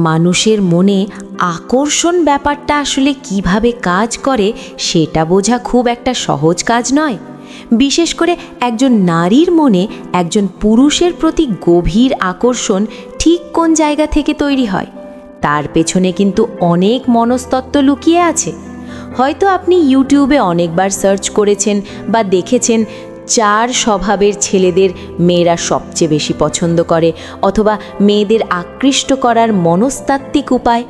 মানুষের মনে আকর্ষণ ব্যাপারটা আসলে কিভাবে কাজ করে সেটা বোঝা খুব একটা সহজ কাজ নয়। বিশেষ করে একজন নারীর মনে একজন পুরুষের প্রতি গভীর আকর্ষণ ঠিক কোন জায়গা থেকে তৈরি হয় তার পেছনে কিন্তু অনেক মনস্তত্ত্ব লুকিয়ে আছে। হয়তো আপনি ইউটিউবে অনেকবার সার্চ করেছেন বা দেখেছেন 4 স্বভাবের ছেলেদের মেয়েরা সবচেয়ে বেশি পছন্দ করে, অথবা মেয়েদের আকৃষ্ট করার মনস্তাত্ত্বিক উপায়।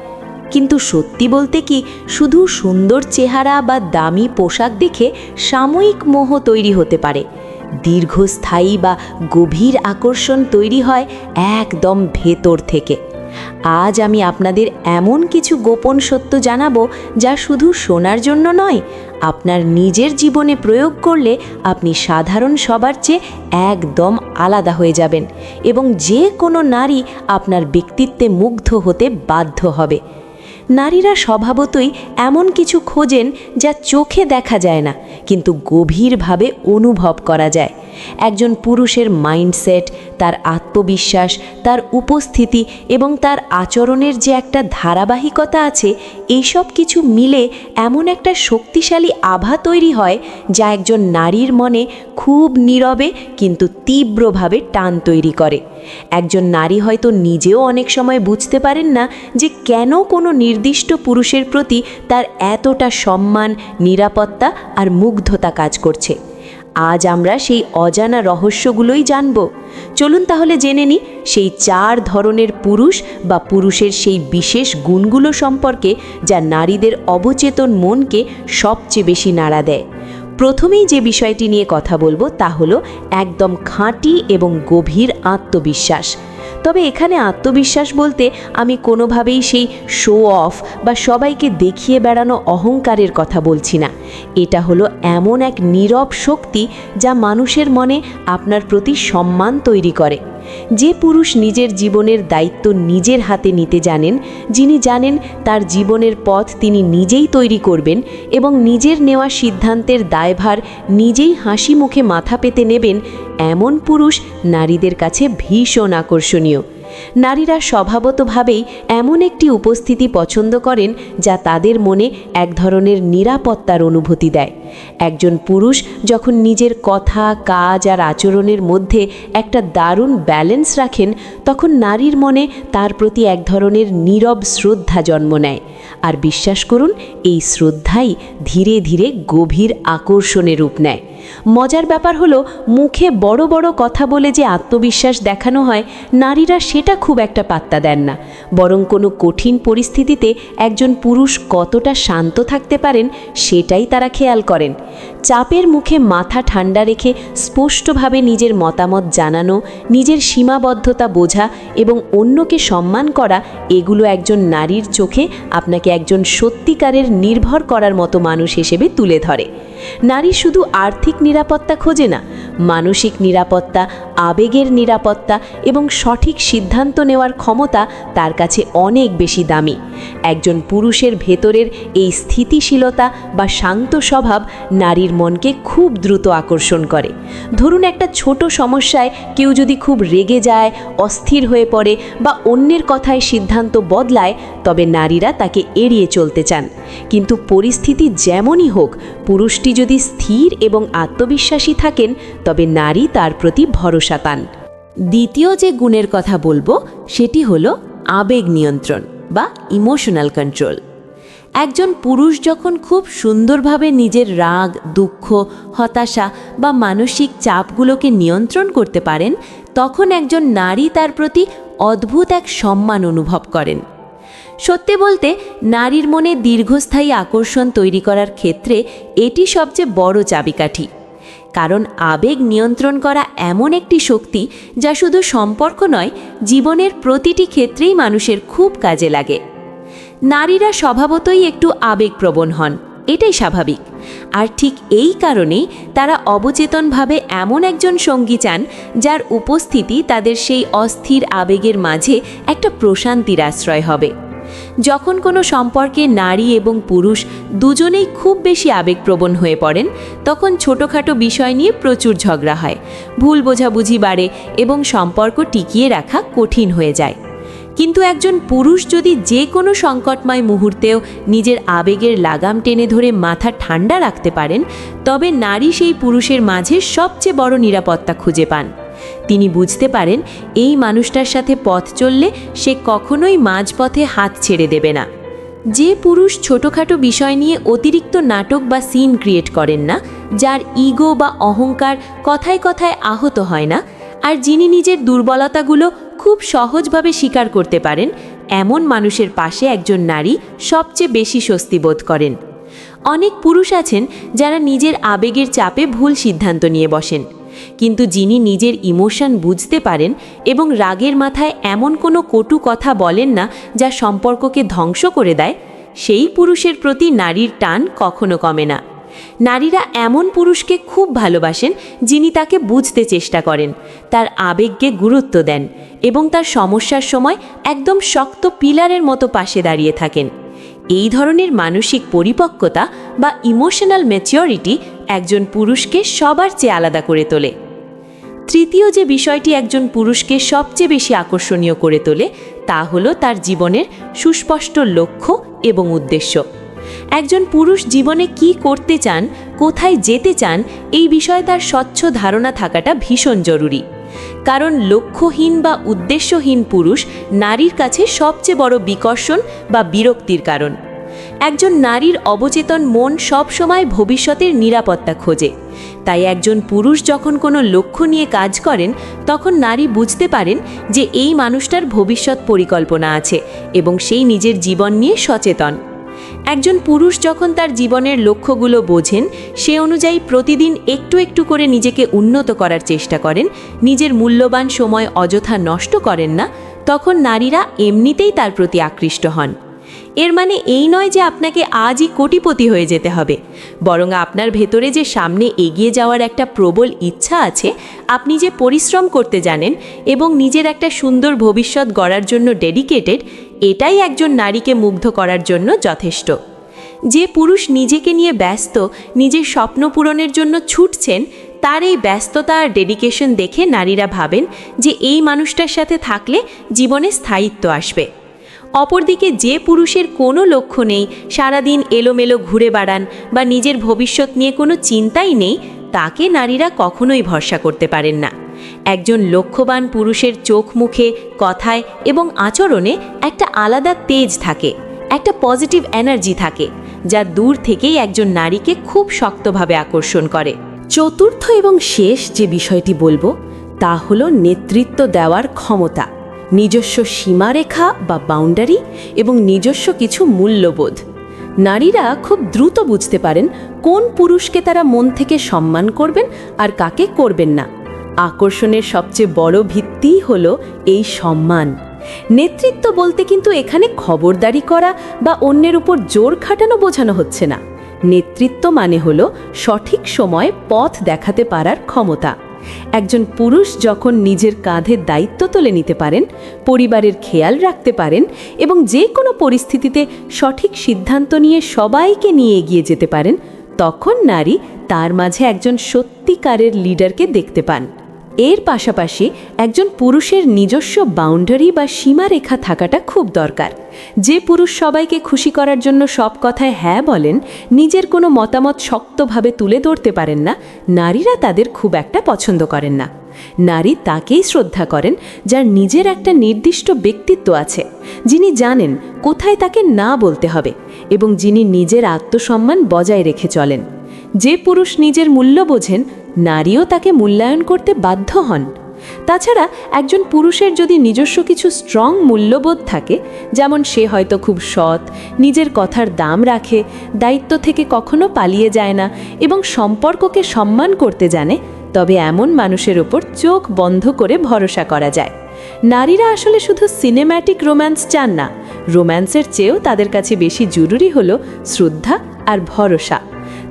কিন্তু সত্যি বলতে কি শুধু সুন্দর চেহারা বা দামি পোশাক দেখে সাময়িক মোহ তৈরি হতে পারে? দীর্ঘস্থায়ী বা গভীর আকর্ষণ তৈরি হয় একদম ভেতর থেকে। আজ আমি আপনাদের এমন কিছু গোপন সত্য জানাবো যা শুধু শোনার জন্য নয়, আপনার নিজের জীবনে প্রয়োগ করলে আপনি সাধারণ সবার চেয়ে একদম আলাদা হয়ে যাবেন এবং যে কোনো নারী আপনার ব্যক্তিত্বে মুগ্ধ হতে বাধ্য হবে। নারীরা স্বভাবতই এমন কিছু খোঁজেন যা চোখে দেখা যায় না, কিন্তু গভীরভাবে অনুভব করা যায়। একজন পুরুষের মাইন্ডসেট, তার আত্মবিশ্বাস, তার উপস্থিতি এবং তার আচরণের যে একটা ধারাবাহিকতা আছে, এইসব কিছু মিলে এমন একটা শক্তিশালী আভা তৈরি হয় যা একজন নারীর মনে খুব নীরবে কিন্তু তীব্রভাবে টান তৈরি করে। একজন নারী হয়তো নিজেও অনেক সময় বুঝতে পারেন না যে কেন কোনো নির্দিষ্ট পুরুষের প্রতি তার এতটা সম্মান, নিরাপত্তা আর মুগ্ধতা কাজ করছে। আজ আমরা সেই অজানা রহস্যগুলোই জানব। চলুন তাহলে জেনে নিই সেই 4 ধরনের পুরুষ বা পুরুষের সেই বিশেষ গুণগুলো সম্পর্কে যা নারীদের অবচেতন মনকে সবচেয়ে বেশি নাড়া দেয়। প্রথমেই যে বিষয়টি নিয়ে কথা বলবো তা হলো একদম খাঁটি এবং গভীর আত্মবিশ্বাস। তবে এখানে আত্মবিশ্বাস বলতে আমি কোনোভাবেই সেই শো অফ বা সবাইকে দেখিয়ে বেড়ানো অহংকারের কথা বলছি না। এটা হলো এমন এক নীরব শক্তি যা মানুষের মনে আপনার প্রতি সম্মান তৈরি করে। যে পুরুষ নিজের জীবনের দায়িত্ব নিজের হাতে নিতে জানেন, যিনি জানেন তার জীবনের পথ তিনি নিজেই তৈরি করবেন এবং নিজের নেওয়া সিদ্ধান্তের দায়ভার নিজেই হাসি মুখে মাথা পেতে নেবেন, এমন পুরুষ নারীদের কাছে ভীষণ আকর্ষণীয়। নারীরা স্বভাবতভাবেই এমন একটি উপস্থিতি পছন্দ করেন যা তাদের মনে এক ধরনের নিরাপত্তার অনুভূতি দেয়। একজন পুরুষ যখন নিজের কথা, কাজ আর আচরণের মধ্যে একটা দারুণ ব্যালেন্স রাখেন, তখন নারীর মনে তার প্রতি এক ধরনের নীরব শ্রদ্ধা জন্ম নেয়। আর বিশ্বাস করুন, এই শ্রদ্ধাই ধীরে ধীরে গভীর আকর্ষণের রূপ নেয়। মজার ব্যাপার হলো, মুখে বড় বড় কথা বলে যে আত্মবিশ্বাস দেখানো হয়, নারীরা সেটা খুব একটা পাত্তা দেন না। বরং কোনো কঠিন পরিস্থিতিতে একজন পুরুষ কতটা শান্ত থাকতে পারেন সেটাই তারা খেয়াল করেন। চাপের মুখে মাথা ঠান্ডা রেখে স্পষ্টভাবে নিজের মতামত জানানো, নিজের সীমাবদ্ধতা বোঝা এবং অন্যকে সম্মান করা, এগুলো একজন নারীর চোখে আপনাকে একজন সত্যিকারের নির্ভর করার মতো মানুষ হিসেবে তুলে ধরে। নারী শুধু আর্থিক নিরাপত্তা খোঁজে না, মানসিক নিরাপত্তা, আবেগের নিরাপত্তা এবং সঠিক সিদ্ধান্ত নেওয়ার ক্ষমতা তার কাছে অনেক বেশি দামি। একজন পুরুষের ভেতরের এই স্থিতিশীলতা বা শান্ত স্বভাব নারীর মনকে খুব দ্রুত আকর্ষণ করে। ধরুন, একটা ছোট সমস্যায় কেউ যদি খুব রেগে যায়, অস্থির হয়ে পড়ে বা অন্যের কথায় সিদ্ধান্ত বদলায়, তবে নারীরা তাকে এড়িয়ে চলতে চান। কিন্তু পরিস্থিতি যেমনই হোক, পুরুষটি যদি স্থির এবং আত্মবিশ্বাসী থাকেন, তবে নারী তার প্রতি ভরসা পান। দ্বিতীয় যে গুণের কথা বলবো সেটি হলো আবেগ নিয়ন্ত্রণ বা ইমোশনাল কন্ট্রোল। একজন পুরুষ যখন খুব সুন্দরভাবে নিজের রাগ, দুঃখ, হতাশা বা মানসিক চাপগুলোকে নিয়ন্ত্রণ করতে পারেন, তখন একজন নারী তার প্রতি অদ্ভুত এক সম্মান অনুভব করেন। সত্যি বলতে, নারীর মনে দীর্ঘস্থায়ী আকর্ষণ তৈরি করার ক্ষেত্রে এটি সবচেয়ে বড় চাবিকাঠি। কারণ আবেগ নিয়ন্ত্রণ করা এমন একটি শক্তি যা শুধু সম্পর্ক নয়, জীবনের প্রতিটি ক্ষেত্রেই মানুষের খুব কাজে লাগে। নারীরা স্বভাবতই একটু আবেগপ্রবণ হন, এটাই স্বাভাবিক। আর ঠিক এই কারণেই তারা অবচেতনভাবে এমন একজন সঙ্গী চান যার উপস্থিতি তাদের সেই অস্থির আবেগের মাঝে একটা প্রশান্তির আশ্রয় হবে। যখন কোনো সম্পর্কে নারী এবং পুরুষ দুজনেই খুব বেশি আবেগপ্রবণ হয়ে পড়েন, তখন ছোটোখাটো বিষয় নিয়ে প্রচুর ঝগড়া হয়, ভুল বোঝাবুঝি বাড়ে এবং সম্পর্ক টিকিয়ে রাখা কঠিন হয়ে যায়। কিন্তু একজন পুরুষ যদি যে কোনো সংকটময় মুহূর্তেও নিজের আবেগের লাগাম টেনে ধরে মাথা ঠান্ডা রাখতে পারেন, তবে নারী সেই পুরুষের মাঝে সবচেয়ে বড় নিরাপত্তা খুঁজে পান। তিনি বুঝতে পারেন এই মানুষটার সাথে পথ চললে সে কখনোই মাঝপথে হাত ছেড়ে দেবে না। যে পুরুষ ছোটোখাটো বিষয় নিয়ে অতিরিক্ত নাটক বা সিন ক্রিয়েট করেন না, যার ইগো বা অহংকার কথায় কথায় আহত হয় না, আর যিনি নিজের দুর্বলতাগুলো খুব সহজভাবে স্বীকার করতে পারেন, এমন মানুষের পাশে একজন নারী সবচেয়ে বেশি স্বস্তি বোধ করেন। অনেক পুরুষ আছেন যারা নিজের আবেগের চাপে ভুল সিদ্ধান্ত নিয়ে বসেন, কিন্তু যিনি নিজের ইমোশন বুঝতে পারেন এবং রাগের মাথায় এমন কোনো কটু কথা বলেন না যা সম্পর্ককে ধ্বংস করে দেয়, সেই পুরুষের প্রতি নারীর টান কখনো কমে না। নারীরা এমন পুরুষকে খুব ভালোবাসেন যিনি তাকে বুঝতে চেষ্টা করেন, তার আবেগকে গুরুত্ব দেন এবং তার সমস্যার সময় একদম শক্ত পিলারের মতো পাশে দাঁড়িয়ে থাকেন। এই ধরনের মানসিক পরিপক্কতা বা ইমোশনাল ম্যাচিওরিটি একজন পুরুষকে সবার চেয়ে আলাদা করে তোলে। তৃতীয় যে বিষয়টি একজন পুরুষকে সবচেয়ে বেশি আকর্ষণীয় করে তোলে তা হলো তার জীবনের সুস্পষ্ট লক্ষ্য এবং উদ্দেশ্য। একজন পুরুষ জীবনে কি করতে চান, কোথায় যেতে চান, এই বিষয়ে তার স্বচ্ছ ধারণা থাকাটা ভীষণ জরুরি। কারণ লক্ষ্যহীন বা উদ্দেশ্যহীন পুরুষ নারীর কাছে সবচেয়ে বড় বিকর্ষণ বা বিরক্তির কারণ। একজন নারীর অবচেতন মন সবসময় ভবিষ্যতের নিরাপত্তা খোঁজে। তাই একজন পুরুষ যখন কোনো লক্ষ্য নিয়ে কাজ করেন, তখন নারী বুঝতে পারেন যে এই মানুষটার ভবিষ্যৎ পরিকল্পনা আছে এবং সেই নিজের জীবন নিয়ে সচেতন। একজন পুরুষ যখন তার জীবনের লক্ষ্যগুলো বোঝেন, সে অনুযায়ী প্রতিদিন একটু একটু করে নিজেকে উন্নত করার চেষ্টা করেন, নিজের মূল্যবান সময় অযথা নষ্ট করেন না, তখন নারীরা এমনিতেই তার প্রতি আকৃষ্ট হন। এর মানে এই নয় যে আপনাকে আজই কোটিপতি হয়ে যেতে হবে, বরং আপনার ভেতরে যে সামনে এগিয়ে যাওয়ার একটা প্রবল ইচ্ছা আছে, আপনি যে পরিশ্রম করতে জানেন এবং নিজের একটা সুন্দর ভবিষ্যৎ গড়ার জন্য ডেডিকেটেড, এটাই একজন নারীকে মুগ্ধ করার জন্য যথেষ্ট। যে পুরুষ নিজেকে নিয়ে ব্যস্ত, নিজের স্বপ্ন পূরণের জন্য ছুটছেন, তার এই ব্যস্ততা আর ডেডিকেশন দেখে নারীরা ভাবেন যে এই মানুষটার সাথে থাকলে জীবনে স্থায়িত্ব আসবে। অপরদিকে যে পুরুষের কোনো লক্ষ্য নেই, সারাদিন এলোমেলো ঘুরে বেড়ান বা নিজের ভবিষ্যৎ নিয়ে কোনো চিন্তাই নেই, তাকে নারীরা কখনোই ভরসা করতে পারেন না। একজন লক্ষ্যবান পুরুষের চোখ মুখে, কথায় এবং আচরণে একটা আলাদা তেজ থাকে, একটা পজিটিভ এনার্জি থাকে, যা দূর থেকেই একজন নারীকে খুব শক্তভাবে আকর্ষণ করে। চতুর্থ এবং শেষ যে বিষয়টি বলবো তা হলো নেতৃত্ব দেওয়ার ক্ষমতা, নিজস্ব সীমারেখা বা বাউন্ডারি এবং নিজস্ব কিছু মূল্যবোধ। নারীরা খুব দ্রুত বুঝতে পারেন কোন পুরুষকে তারা মন থেকে সম্মান করবেন আর কাকে করবেন না। আকর্ষণের সবচেয়ে বড় ভিত্তিই হলো এই সম্মান। নেতৃত্ব বলতে কিন্তু এখানে খবরদারি করা বা অন্যের উপর জোর খাটানো বোঝানো হচ্ছে না। নেতৃত্ব মানে হলো সঠিক সময়ে পথ দেখাতে পারার ক্ষমতা। একজন পুরুষ যখন নিজের কাঁধে দায়িত্ব তুলে নিতে পারেন, পরিবারের খেয়াল রাখতে পারেন এবং যে কোনো পরিস্থিতিতে সঠিক সিদ্ধান্ত নিয়ে সবাইকে নিয়ে এগিয়ে যেতে পারেন, তখন নারী তার মাঝে একজন সত্যিকারের লিডারকে দেখতে পান। এর পাশাপাশি একজন পুরুষের নিজস্ব বাউন্ডারি বা সীমারেখা থাকাটা খুব দরকার। যে পুরুষ সবাইকে খুশি করার জন্য সব কথায় হ্যাঁ বলেন, নিজের কোনো মতামত শক্তভাবে তুলে ধরতে পারেন না, নারীরা তাদের খুব একটা পছন্দ করেন না। নারী তাকেই শ্রদ্ধা করেন যার নিজের একটা নির্দিষ্ট ব্যক্তিত্ব আছে, যিনি জানেন কোথায় তাকে না বলতে হবে এবং যিনি নিজের আত্মসম্মান বজায় রেখে চলেন। যে পুরুষ নিজের মূল্য বোঝেন, নারীও তাকে মূল্যায়ন করতে বাধ্য হন। তাছাড়া একজন পুরুষের যদি নিজস্ব কিছু স্ট্রং মূল্যবোধ থাকে, যেমন সে হয়তো খুব সৎ, নিজের কথার দাম রাখে, দায়িত্ব থেকে কখনো পালিয়ে যায় না এবং সম্পর্ককে সম্মান করতে জানে, তবে এমন মানুষের ওপর চোখ বন্ধ করে ভরসা করা যায়। নারীরা আসলে শুধু সিনেম্যাটিক রোম্যান্স চান না, রোম্যান্সের চেয়েও তাদের কাছে বেশি জরুরি হলো শ্রদ্ধা আর ভরসা।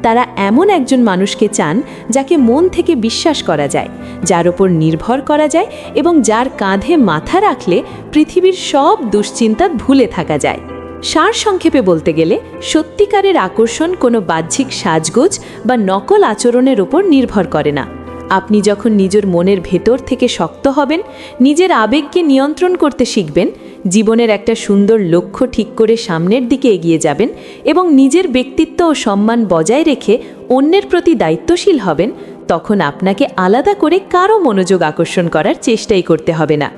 তারা এমন একজন মানুষকে চান যাকে মন থেকে বিশ্বাস করা যায়, যার ওপর নির্ভর করা যায় এবং যার কাঁধে মাথা রাখলে পৃথিবীর সব দুশ্চিন্তা ভুলে থাকা যায়। সারসংক্ষেপে বলতে গেলে সত্যিকারের আকর্ষণ কোনো বাহ্যিক সাজগোজ বা নকল আচরণের ওপর নির্ভর করে না। আপনি যখন নিজের মনের ভেতর থেকে শক্ত হবেন, নিজের আবেগকে নিয়ন্ত্রণ করতে শিখবেন, জীবনের একটা সুন্দর লক্ষ্য ঠিক করে সামনের দিকে এগিয়ে যাবেন এবং নিজের ব্যক্তিত্ব ও সম্মান বজায় রেখে অন্যের প্রতি দায়িত্বশীল হবেন, তখন আপনাকে আলাদা করে কারো মনোযোগ আকর্ষণ করার চেষ্টাই করতে হবে না।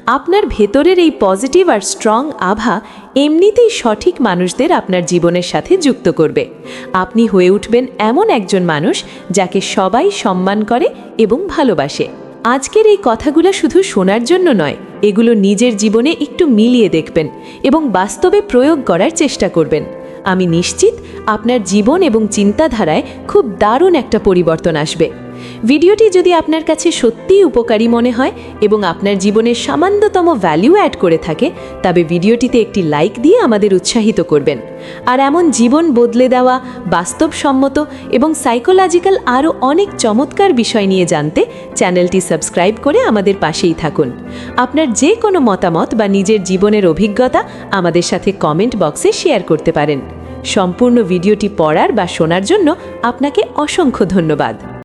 আপনার ভেতরের এই পজিটিভ আর স্ট্রং আভা এমনিতেই সঠিক মানুষদের আপনার জীবনের সাথে যুক্ত করবে। আপনি হয়ে উঠবেন এমন একজন মানুষ যাকে সবাই সম্মান করে এবং ভালোবাসে। আজকের এই কথাগুলো শুধু শোনার জন্য নয়, এগুলো নিজের জীবনে একটু মিলিয়ে দেখবেন এবং বাস্তবে প্রয়োগ করার চেষ্টা করবেন। আমি নিশ্চিত আপনার জীবন এবং চিন্তাধারায় খুব দারুণ একটা পরিবর্তন আসবে। ভিডিওটি যদি আপনার কাছে সত্যিই উপকারী মনে হয় এবং আপনার জীবনে সামান্যতম ভ্যালু অ্যাড করে থাকে, তবে ভিডিওটিতে একটি লাইক দিয়ে আমাদের উৎসাহিত করবেন। আর এমন জীবন বদলে দেওয়া, বাস্তবসম্মত এবং সাইকোলজিক্যাল আরও অনেক চমৎকার বিষয় নিয়ে জানতে চ্যানেলটি সাবস্ক্রাইব করে আমাদের পাশেই থাকুন। আপনার যে কোনো মতামত বা নিজের জীবনের অভিজ্ঞতা আমাদের সাথে কমেন্ট বক্সে শেয়ার করতে পারেন। সম্পূর্ণ ভিডিওটি পড়ার বা শোনার জন্য আপনাকে অসংখ্য ধন্যবাদ।